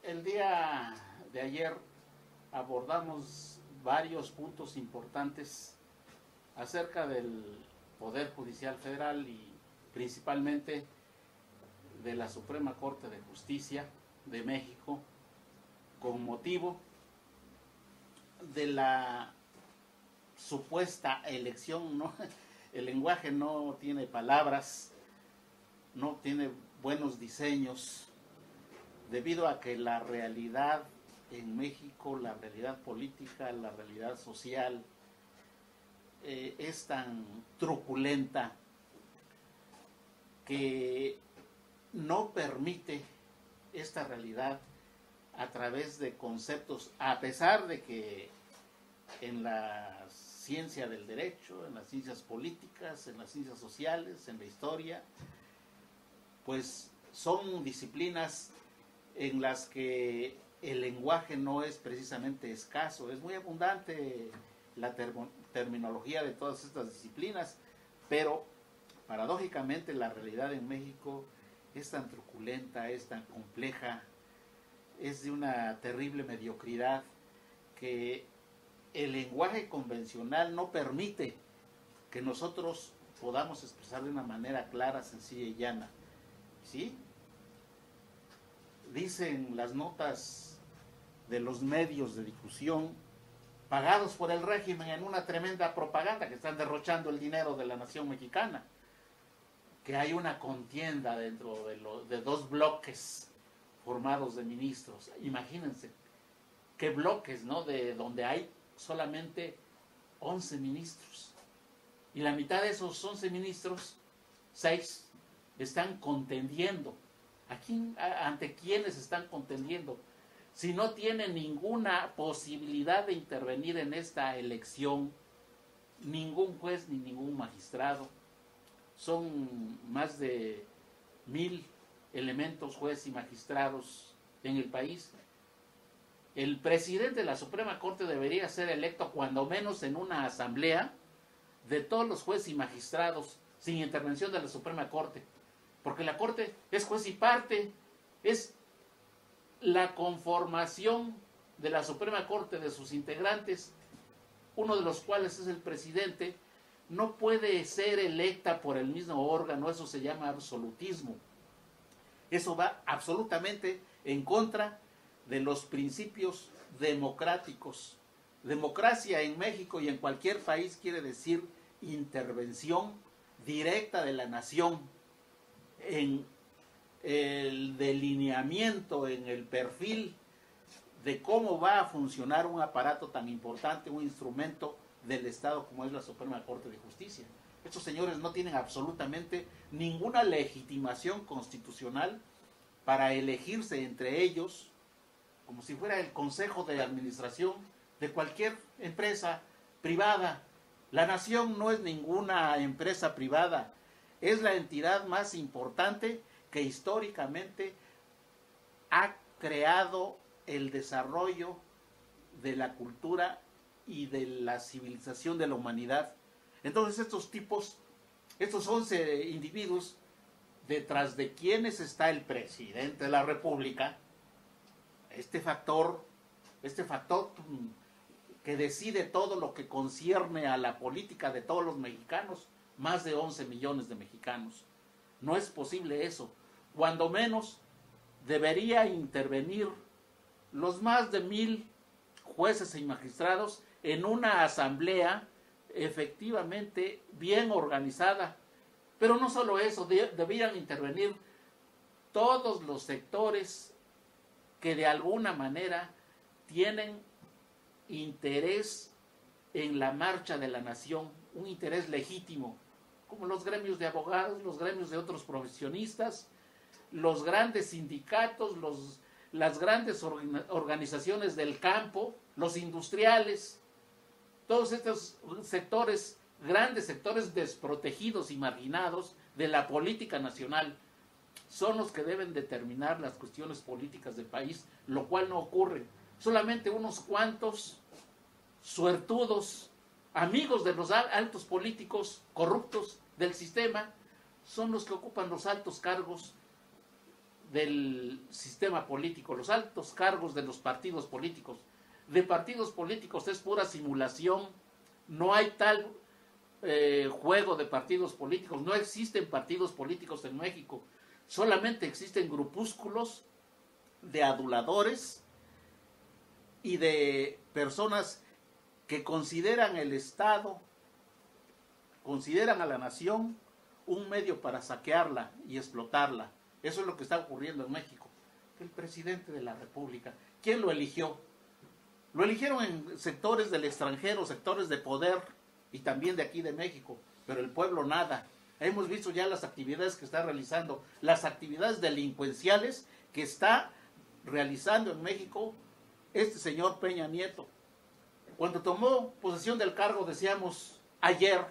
El día de ayer abordamos varios puntos importantes acerca del Poder Judicial Federal y principalmente de la Suprema Corte de Justicia de México, con motivo de la supuesta elección, ¿no? El lenguaje no tiene palabras, no tiene buenos diseños, debido a que la realidad en México, la realidad política, la realidad social, es tan truculenta que no permite esta realidad a través de conceptos, a pesar de que en la ciencia del derecho, en las ciencias políticas, en las ciencias sociales, en la historia, pues son disciplinas en las que el lenguaje no es precisamente escaso, es muy abundante la terminología de todas estas disciplinas, pero paradójicamente la realidad en México es tan truculenta, es tan compleja, es de una terrible mediocridad que el lenguaje convencional no permite que nosotros podamos expresar de una manera clara, sencilla y llana. ¿Sí? Dicen las notas de los medios de difusión, pagados por el régimen en una tremenda propaganda, que están derrochando el dinero de la nación mexicana, que hay una contienda dentro de dos bloques formados de ministros. Imagínense qué bloques, ¿no? De donde hay solamente 11 ministros. Y la mitad de esos 11 ministros, 6, están contendiendo. ¿Ante quiénes están contendiendo? Si no tienen ninguna posibilidad de intervenir en esta elección, ningún juez ni ningún magistrado. Son más de 1000 elementos, jueces y magistrados en el país. El presidente de la Suprema Corte debería ser electo cuando menos en una asamblea de todos los jueces y magistrados, sin intervención de la Suprema Corte, porque la Corte es juez y parte, es la conformación de la Suprema Corte, de sus integrantes, uno de los cuales es el presidente. No puede ser electa por el mismo órgano, eso se llama absolutismo. Eso va absolutamente en contra de los principios democráticos. Democracia en México y en cualquier país quiere decir intervención directa de la nación en el delineamiento, en el perfil de cómo va a funcionar un aparato tan importante, un instrumento del Estado como es la Suprema Corte de Justicia. Estos señores no tienen absolutamente ninguna legitimación constitucional para elegirse entre ellos, como si fuera el consejo de administración de cualquier empresa privada. La nación no es ninguna empresa privada, es la entidad más importante que históricamente ha creado el desarrollo de la cultura y de la civilización de la humanidad. Entonces estos tipos, estos 11 individuos, detrás de quienes está el presidente de la República, este factor que decide todo lo que concierne a la política de todos los mexicanos, más de 11 millones de mexicanos. No es posible eso. Cuando menos debería intervenir los más de 1000 jueces y magistrados en una asamblea efectivamente bien organizada. Pero no solo eso, debían intervenir todos los sectores que de alguna manera tienen interés en la marcha de la nación, un interés legítimo, como los gremios de abogados, los gremios de otros profesionistas, los grandes sindicatos, las grandes organizaciones del campo, los industriales, todos estos sectores, grandes sectores desprotegidos y marginados de la política nacional, son los que deben determinar las cuestiones políticas del país, lo cual no ocurre. Solamente unos cuantos suertudos, amigos de los altos políticos corruptos del sistema, son los que ocupan los altos cargos del sistema político, los altos cargos de los partidos políticos. De partidos políticos es pura simulación, no hay tal juego de partidos políticos, no existen partidos políticos en México, solamente existen grupúsculos de aduladores y de personas que consideran el Estado, consideran a la nación un medio para saquearla y explotarla. Eso es lo que está ocurriendo en México. El presidente de la República, ¿quién lo eligió? Lo eligieron en sectores del extranjero, sectores de poder y también de aquí de México, pero el pueblo nada. Hemos visto ya las actividades que está realizando, las actividades delincuenciales que está realizando en México este señor Peña Nieto. Cuando tomó posesión del cargo, decíamos ayer,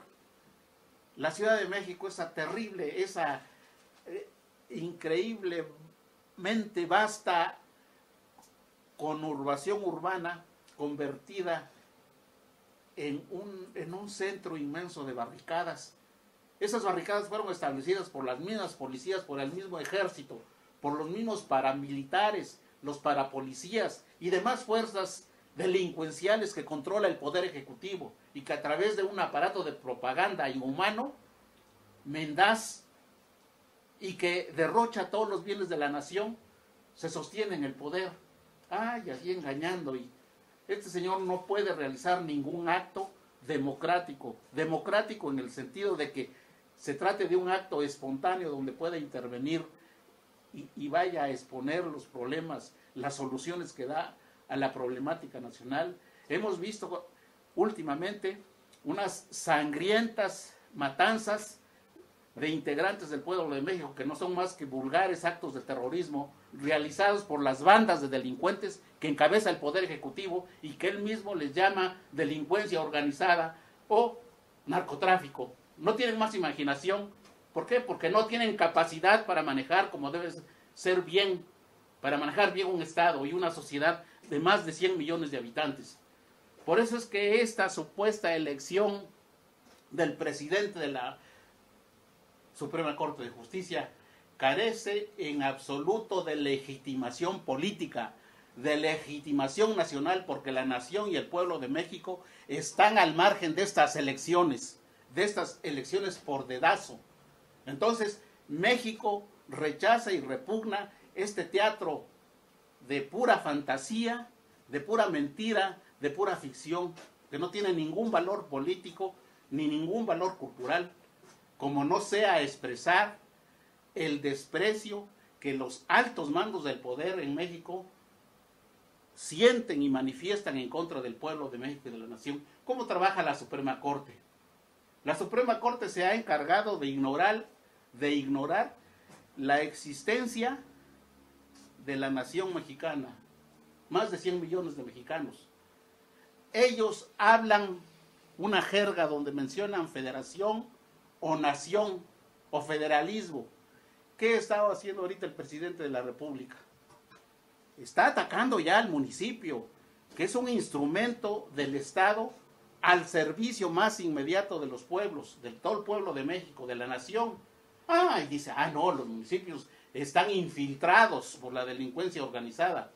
la Ciudad de México, esa terrible, esa increíblemente vasta conurbación urbana convertida en un centro inmenso de barricadas. Esas barricadas fueron establecidas por las mismas policías, por el mismo ejército, por los mismos paramilitares, los parapolicías y demás fuerzas delincuenciales que controla el Poder Ejecutivo y que a través de un aparato de propaganda inhumano, mendaz y que derrocha todos los bienes de la nación, se sostiene en el poder. Ay, así engañando. Y este señor no puede realizar ningún acto democrático. Democrático en el sentido de que se trate de un acto espontáneo donde pueda intervenir y vaya a exponer los problemas, las soluciones que da a la problemática nacional. Hemos visto últimamente unas sangrientas matanzas de integrantes del pueblo de México que no son más que vulgares actos de terrorismo realizados por las bandas de delincuentes que encabeza el Poder Ejecutivo y que él mismo les llama delincuencia organizada o narcotráfico. No tienen más imaginación. ¿Por qué? Porque no tienen capacidad para manejar como debe ser bien, para manejar bien un Estado y una sociedad de más de 100 millones de habitantes. Por eso es que esta supuesta elección del presidente de la Suprema Corte de Justicia carece en absoluto de legitimación política, de legitimación nacional, porque la nación y el pueblo de México están al margen de estas elecciones por dedazo. Entonces, México rechaza y repugna este teatro de pura fantasía, de pura mentira, de pura ficción, que no tiene ningún valor político ni ningún valor cultural, como no sea expresar el desprecio que los altos mandos del poder en México sienten y manifiestan en contra del pueblo de México y de la nación. ¿Cómo trabaja la Suprema Corte? La Suprema Corte se ha encargado de ignorar la existencia de la nación mexicana, más de 100 millones de mexicanos. Ellos hablan una jerga donde mencionan federación o nación o federalismo. ¿Qué está haciendo ahorita el presidente de la República? Está atacando ya al municipio, que es un instrumento del Estado al servicio más inmediato de los pueblos, de todo el pueblo de México, de la nación. Y dice, no, los municipios están infiltrados por la delincuencia organizada.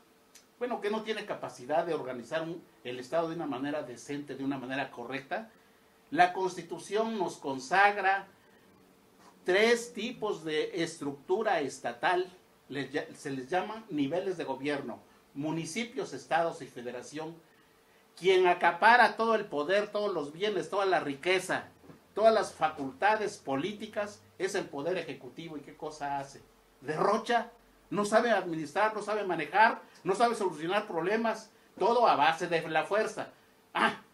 Bueno, que no tiene capacidad de organizar el Estado de una manera decente, de una manera correcta. La Constitución nos consagra 3 tipos de estructura estatal, se les llama niveles de gobierno: municipios, estados y federación. Quien acapara todo el poder, todos los bienes, toda la riqueza, todas las facultades políticas es el Poder Ejecutivo. ¿Y qué cosa hace? Derrocha, no sabe administrar, no sabe manejar, no sabe solucionar problemas, todo a base de la fuerza.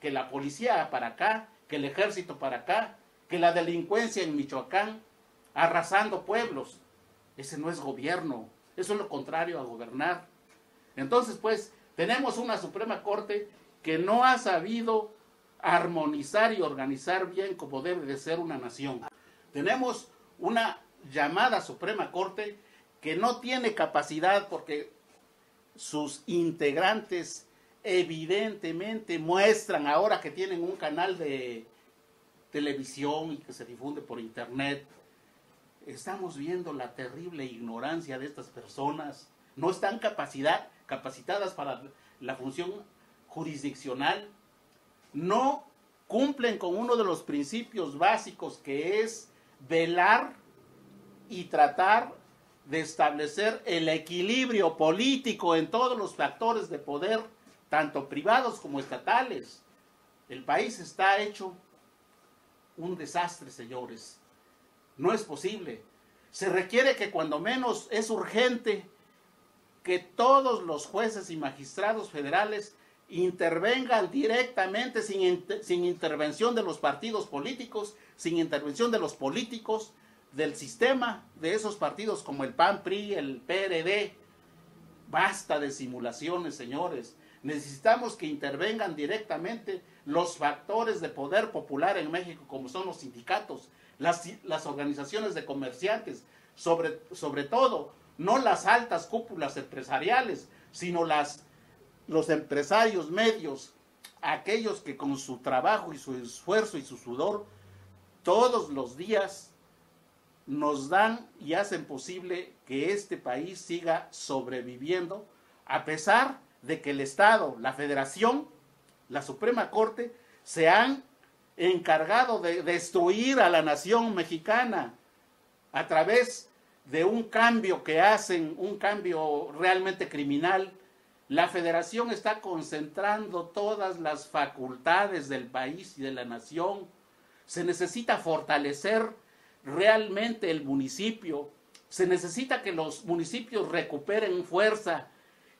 Que la policía para acá, que el ejército para acá, que la delincuencia en Michoacán, arrasando pueblos. Ese no es gobierno, eso es lo contrario a gobernar. Entonces, pues, tenemos una Suprema Corte que no ha sabido armonizar y organizar bien como debe de ser una nación. Tenemos una llamada Suprema Corte que no tiene capacidad porque sus integrantes evidentemente muestran, ahora que tienen un canal de televisión y que se difunde por internet, estamos viendo la terrible ignorancia de estas personas. No están capacitadas para la función jurisdiccional. No cumplen con uno de los principios básicos, que es velar y tratar de establecer el equilibrio político en todos los factores de poder, tanto privados como estatales. El país está hecho un desastre, señores. No es posible. Se requiere que cuando menos es urgente que todos los jueces y magistrados federales intervengan directamente, sin intervención de los partidos políticos, sin intervención de los políticos, del sistema de esos partidos como el PAN, PRI, el PRD. Basta de simulaciones, señores. Necesitamos que intervengan directamente los factores de poder popular en México, como son los sindicatos, las organizaciones de comerciantes, sobre todo, no las altas cúpulas empresariales, sino los empresarios medios, aquellos que con su trabajo y su esfuerzo y su sudor todos los días nos dan y hacen posible que este país siga sobreviviendo, a pesar de que el Estado, la Federación, la Suprema Corte, se han encargado de destruir a la nación mexicana a través de un cambio que hacen, un cambio realmente criminal. La Federación está concentrando todas las facultades del país y de la nación. Se necesita fortalecer realmente el municipio. Se necesita que los municipios recuperen fuerza,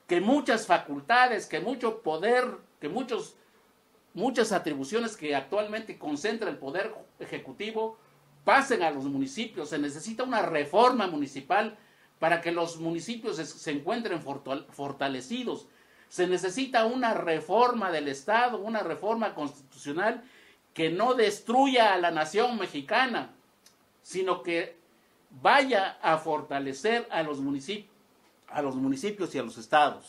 que muchas facultades, que mucho poder, que muchas atribuciones que actualmente concentra el poder ejecutivo pasen a los municipios. Se necesita una reforma municipal para que los municipios se encuentren fortalecidos. Se necesita una reforma del Estado, una reforma constitucional que no destruya a la nación mexicana, sino que vaya a fortalecer a los municipios y a los estados.